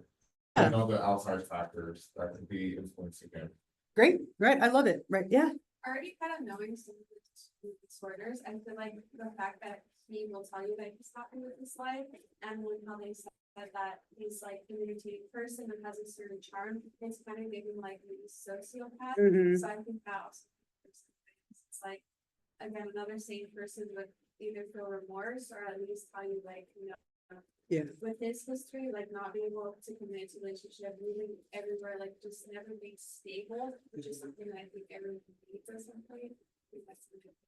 B: I know the outside factors that could be influencing him.
A: Great, right, I love it, right, yeah.
F: Already kind of knowing some of the disorders, I feel like the fact that he will tell you that he's happy with his life, and when how they said that he's like an irritating person and has a certain charm, it's kind of giving like a sociopath.
A: Mhm.
F: So I think that also, it's like, again, another sane person would either feel remorse or at least tell you like, you know,
A: Yeah.
F: With his history, like not being able to commit to relationship, moving everywhere, like just never being stable, which is something that I think everyone needs at some point. I think that's the good thing.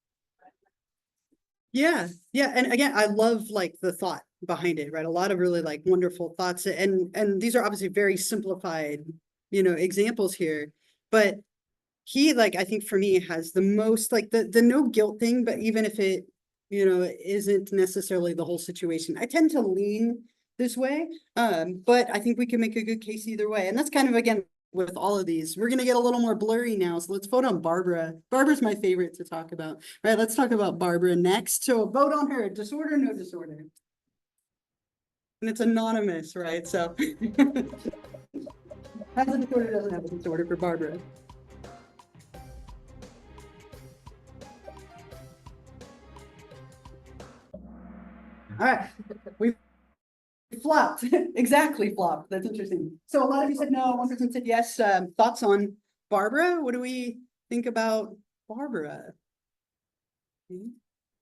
A: Yeah, yeah, and again, I love like the thought behind it, right? A lot of really like wonderful thoughts, and these are obviously very simplified, examples here, but he like I think for me has the most like the no guilt thing, but even if it isn't necessarily the whole situation, I tend to lean this way, but I think we can make a good case either way, and that's kind of again with all of these. We're gonna get a little more blurry now, so let's vote on Barbara. Barbara's my favorite to talk about, right? Let's talk about Barbara next. So vote on her. Disorder, no disorder. And it's anonymous, right? So has a disorder, doesn't have a disorder for Barbara. All right, we flopped, exactly flopped. That's interesting. So a lot of you said no, one person said yes. Thoughts on Barbara? What do we think about Barbara?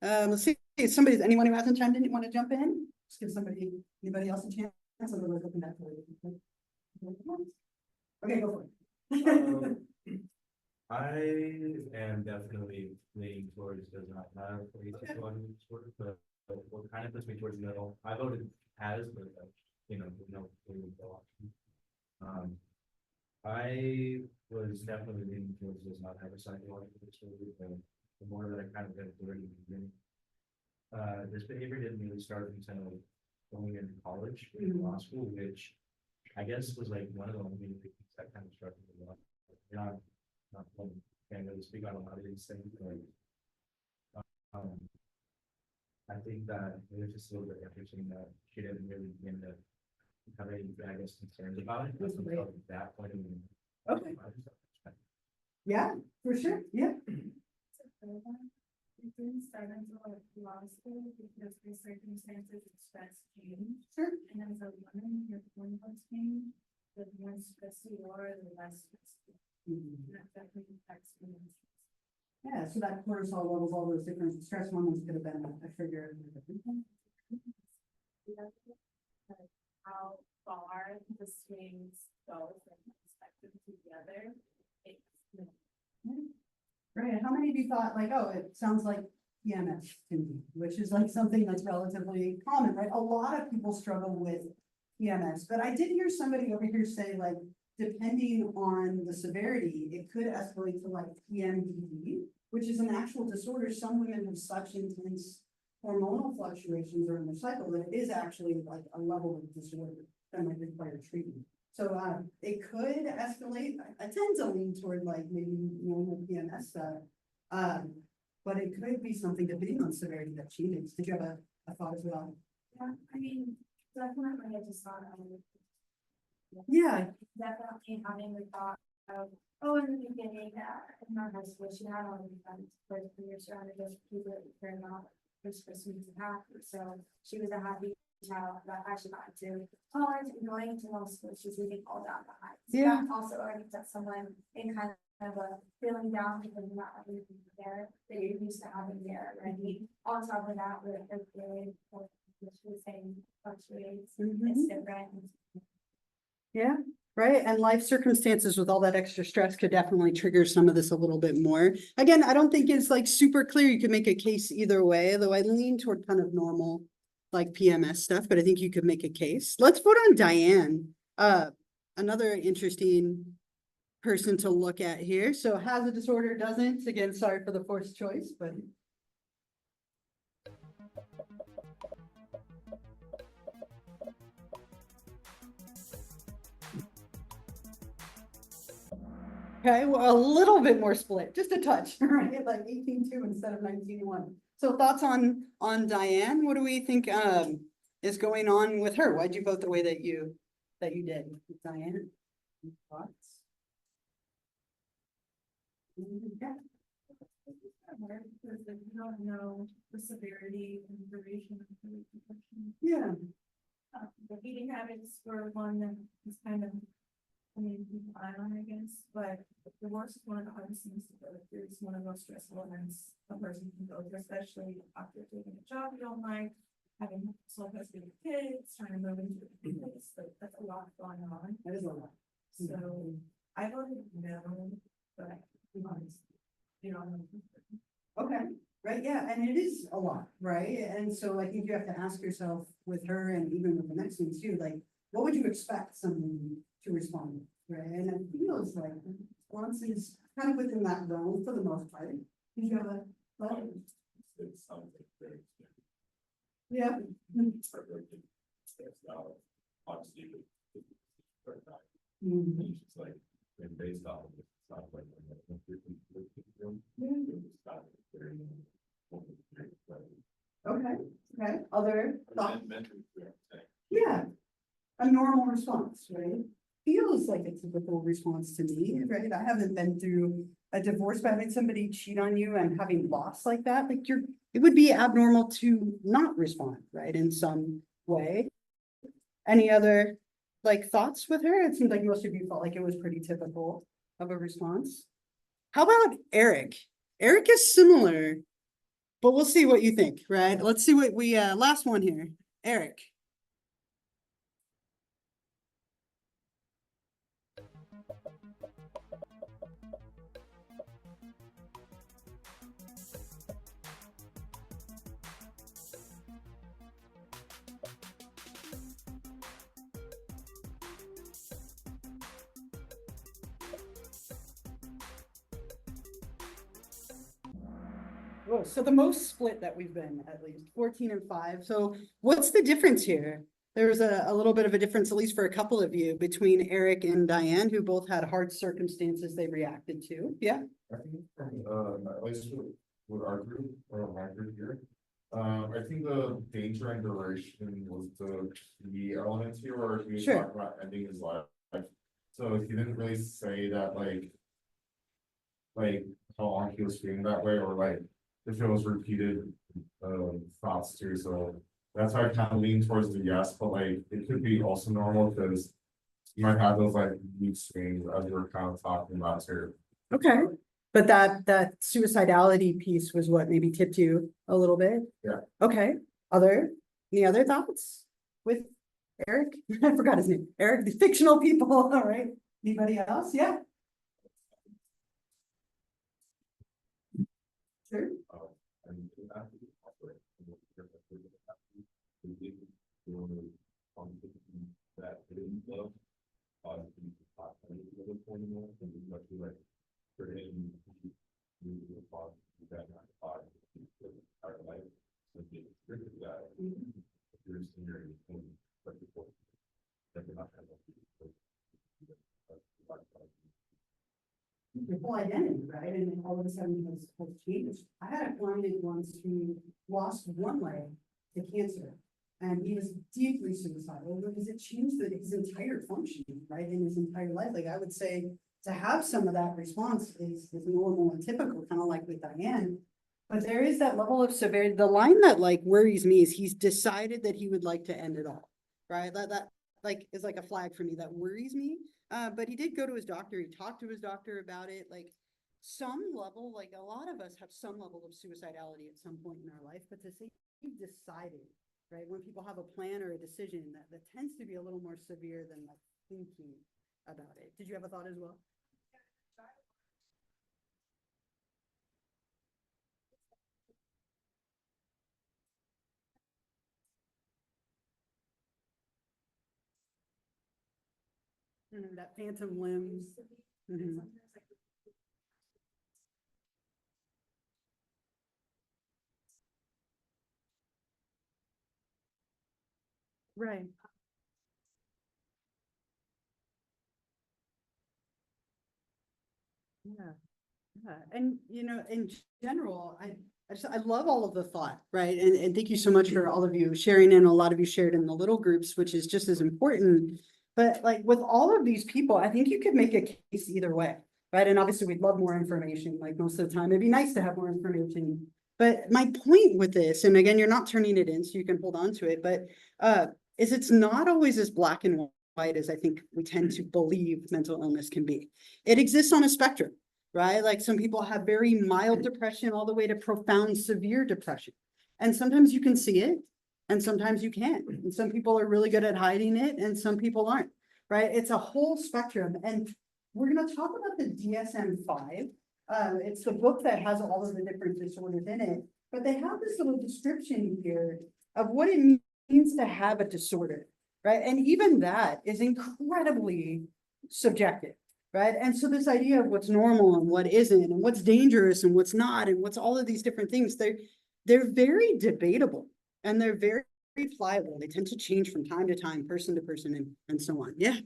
A: Let's see. Anyone who hasn't chimed in, want to jump in? Just give anybody else a chance. Otherwise, open that for you. Okay, go for it.
E: I am definitely leaning towards does not have a disorder, but what kind of puts me towards the middle. I voted has, but no. I was definitely leaning towards does not have a psychological disorder, but the more that I kind of got through it in the beginning, this behavior didn't really start until going into college, in law school, which I guess was like one of the only things that kind of struck me a lot. Not can't really speak on a lot of these things, but I think that it was just a little bit interesting that she didn't really begin to have any, I guess, concerns about it until that point.
A: Okay. Yeah, for sure. Yeah.
I: It didn't start until law school because the circumstances of stress changed.
A: Sure.
I: And as a woman, your hormones change. The more stressed you are, the less stressed you are. And that definitely affects women's.
A: Yeah, so that cortisol levels, all those different stress hormones could have been a trigger.
I: How far the swings go from perspective together.
A: Right, how many of you thought like, oh, it sounds like PMS to me, which is like something that's relatively common, right? A lot of people struggle with PMS, but I did hear somebody over here say like, depending on the severity, it could escalate to like PMDD, which is an actual disorder. Some women have such intense hormonal fluctuations during their cycle that it is actually like a level of disorder that might require treatment. So it could escalate. I tend to lean toward like maybe normal PMS stuff, but it could be something depending on severity that changes. Did you have a thought as well?
I: Yeah, I mean, definitely I just thought
A: Yeah.
I: definitely having the thought of, oh, in the beginning, in our high school, she had all these friends, but years around, it just people that they're not supposed to be happy. So she was a happy child that actually got into college and going to law school. She's leaving all that behind. So
A: Yeah.
I: that also already puts someone in kind of a feeling down because you're not having there that you're used to having there already. On top of that, with her period, which was saying fluctuates, it's different.
A: Yeah, right. And life circumstances with all that extra stress could definitely trigger some of this a little bit more. Again, I don't think it's like super clear. You can make a case either way, though I lean toward kind of normal like PMS stuff, but I think you could make a case. Let's vote on Diane. Another interesting person to look at here. So has a disorder, doesn't. Again, sorry for the forced choice, but okay, well, a little bit more split, just a touch, right? Like 18-2 instead of 19-1. So thoughts on Diane? What do we think is going on with her? Why'd you vote the way that you did, Diane? Thoughts? Yeah.
I: Because you don't know the severity and duration of the depression.
A: Yeah.
I: The eating habits were one that is kind of, I mean, keep an eye on, I guess, but the worst one obviously is to go through. It's one of the most stressful events a person can go through, especially after doing a job you don't like, having so close to kids, trying to move into a place, like that's a lot going on.
A: That is a lot.
I: So I've already known, but you know.
A: Okay, right, yeah, and it is a lot, right? And so I think you have to ask yourself with her and even with the next one too, like, what would you expect someone to respond with, right? And it feels like response is kind of within that realm for the most part. Did you have a thought?
B: It's something very.
A: Yeah.
B: Obviously.
A: Mhm.
B: It's just like, and based off of it, it's not like.
A: Okay, okay, other thoughts? Yeah, a normal response, right? Feels like a typical response to me, right? I haven't been through a divorce, but having somebody cheat on you and having loss like that, like it would be abnormal to not respond, right, in some way. Any other, like, thoughts with her? It seems like most of you felt like it was pretty typical of a response. How about Eric? Eric is similar, but we'll see what you think, right? Let's see what we, last one here, Eric. Oh, so the most split that we've been, at least 14 and 5. So what's the difference here? There's a little bit of a difference, at least for a couple of you, between Eric and Diane, who both had hard circumstances they reacted to. Yeah.
B: I think from, at least with our group, or my group here, I think the danger and duration was the key element here, where he was
A: Sure.
B: talking about ending his life. So he didn't really say that, like how long he was feeling that way, or like if it was repeated, thoughts too, so that's why I kind of lean towards the yes, but like, it could be also normal, because you might have those like mood swings as we're kind of talking about too.
A: Okay. But that suicidality piece was what maybe tipped you a little bit?
B: Yeah.
A: Okay, any other thoughts with Eric? I forgot his name. Eric, the fictional people, all right? Anybody else? Yeah. Sure.
B: And that didn't love, like, for him, he fought that our life, so he restricted that. If you're a senior, you can, but before, that you're not gonna
A: Your whole identity, right? And then all of a sudden has changed. I had a client once who lost one leg to cancer. And he was deeply suicidal because it changed his entire functioning, right? In his entire life. Like, I would say to have some of that response is normal and typical, kind of like with Diane. But there is that level of severity. The line that like worries me is he's decided that he would like to end it all, right? That like is like a flag for me that worries me. But he did go to his doctor. He talked to his doctor about it. Like, some level, like a lot of us have some level of suicidality at some point in our life, but to say he decided, right? When people have a plan or a decision, that tends to be a little more severe than like thinking about it. Did you have a thought as well? That phantom limb. Mhm. Right. Yeah. Yeah. And in general, I love all of the thought, right? And thank you so much for all of you sharing, and a lot of you shared in the little groups, which is just as important. But like with all of these people, I think you could make a case either way, right? And obviously we'd love more information, like most of the time. It'd be nice to have more information. But my point with this, and again, you're not turning it in, so you can hold on to it, but is it's not always as black and white as I think we tend to believe mental illness can be. It exists on a spectrum, right? Like, some people have very mild depression all the way to profound severe depression. And sometimes you can see it, and sometimes you can't. And some people are really good at hiding it and some people aren't, right? It's a whole spectrum. And we're gonna talk about the DSM-5. It's the book that has all of the different disorders in it, but they have this little description here of what it means to have a disorder, right? And even that is incredibly subjective, right? And so this idea of what's normal and what isn't, and what's dangerous and what's not, and what's all of these different things, they're very debatable and they're very pliable. They tend to change from time to time, person to person, and so on. Yeah.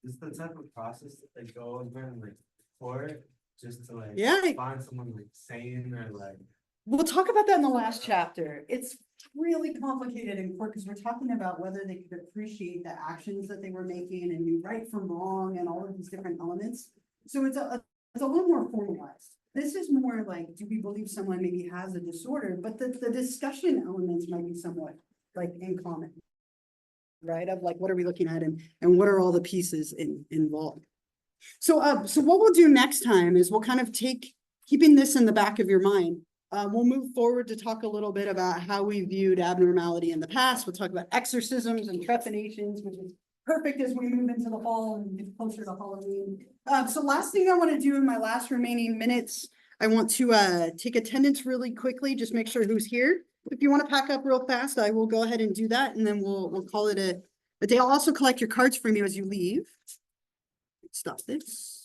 H: Is the type of process that they go over in like court, just to like
A: Yeah.
H: find someone like sane or like.
A: We'll talk about that in the last chapter. It's really complicated in court because we're talking about whether they could appreciate the actions that they were making and knew right from wrong and all of these different elements. So it's a little more formalized. This is more like, do we believe someone maybe has a disorder, but the discussion elements might be somewhat like in common, right? Of like, what are we looking at and what are all the pieces involved? So what we'll do next time is we'll kind of keeping this in the back of your mind. We'll move forward to talk a little bit about how we viewed abnormality in the past. We'll talk about exorcisms and trepanations, which is perfect as we move into the fall and get closer to Halloween. So last thing I want to do in my last remaining minutes, I want to take attendance really quickly, just make sure who's here. If you want to pack up real fast, I will go ahead and do that, and then we'll call it a day. I'll also collect your cards from you as you leave. Stop this.